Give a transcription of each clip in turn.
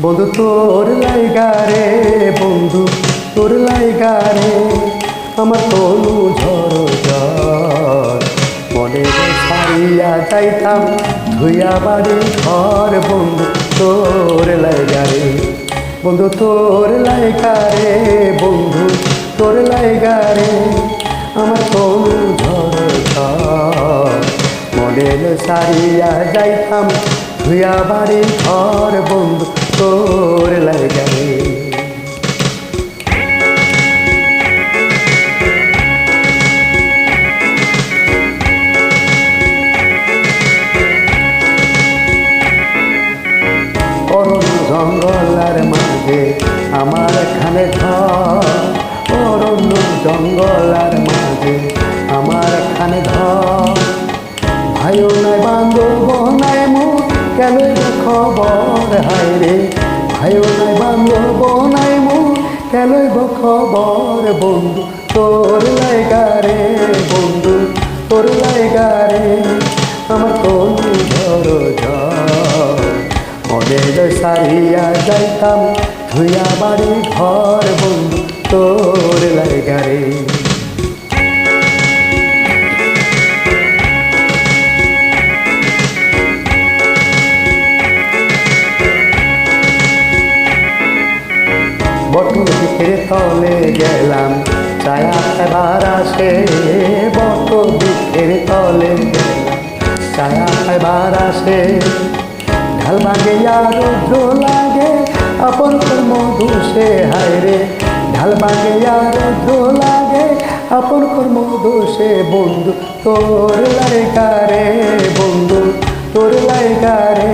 বন্ধু তোর লাইগা রে, বন্ধু তোর লাইগা রে, আমার তনু ঝড় ঝড় মনে ছাড়িয়া যাইতাম ধুইয়া বাড়ি ঘর। বন্ধু তোর লাইগা রে, বন্ধু তোর লাইগা রে, বন্ধু তোর লাইগা রে, আমার তনু ঝড় ঝড় মনে ছাড়িয়া যাইতাম ধুইয়া বাড়ি ঘর। বন্ধু তোর লাইগা রে। অরণ্য জঙ্গলার মাঝে আমার খানে ঘর, অরণ্য জঙ্গলার মাঝে আমার খানে ঘর। ভাইও নাই বান্ধব নাই মুখ কেনই খবর, হায় রে ভাইও নাই বান্ধব নাই মুখ কেনই খবর। বন্ধু তোর লাইগা রে, বন্ধু তোর লাইগা রে, আমার তনু ঝড় ঝড় মনে সারিয়া যাইতাম ধুইয়া বাড়ি ঘর। বন্ধু তোর লাইগা রে। বটুর দিকের তলে গেলাম ছায়া খাইবার আসে, বটুর দিকের তলে গেলাম ছায়া খাইবার আসে। ঢাল ভাঙে আর রৌদ্র লাগে আপন কর মধু সে, হায় রে ঢাল ভাঙে আর রৌদ্র লাগে আপন কর মধু সে। বন্ধু তোর লাইগা রে, বন্ধু তোর লাইগা রে,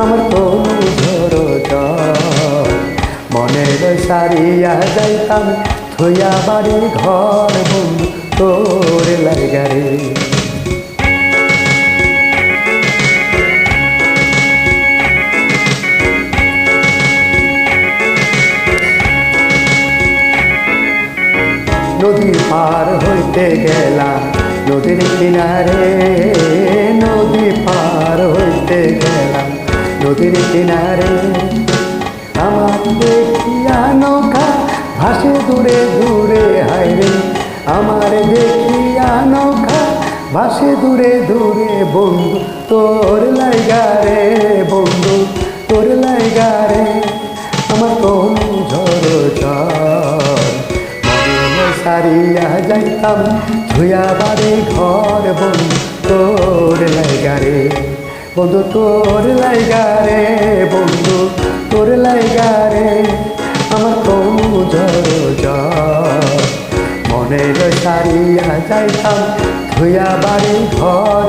আমার তনু ঝড় ঝড় মনে সারিয়া যাইতাম ধুইয়া বাড়ি ঘর। বন্ধু তোর লাইগা রে। নদী পার হইতে গেলাম নদীর কিনারে, নদী পার হইতে গেলাম নদীর কিনারে। আমার দেখিয়া নৌকা ভাসে দূরে দূরে, হায় রে আমার দেখিয়া নৌকা ভাসে দূরে দূরে। বন্ধু তোর লাইগা রে, বন্ধু তোর লাইগা রে, আমার তনু ঝড় ঝড় মনে সারিয়া যাইতাম ধুইয়া বাড়ি ঘর। বন্ধু তোর লাইগা রে, বন্ধু তোর লাইগা রে, বন্ধু তোর লাইগা রে, আমার তনু ঝড় ঝড় মনে সারিয়া যাইতাম ধুইয়া বাড়ি ঘর।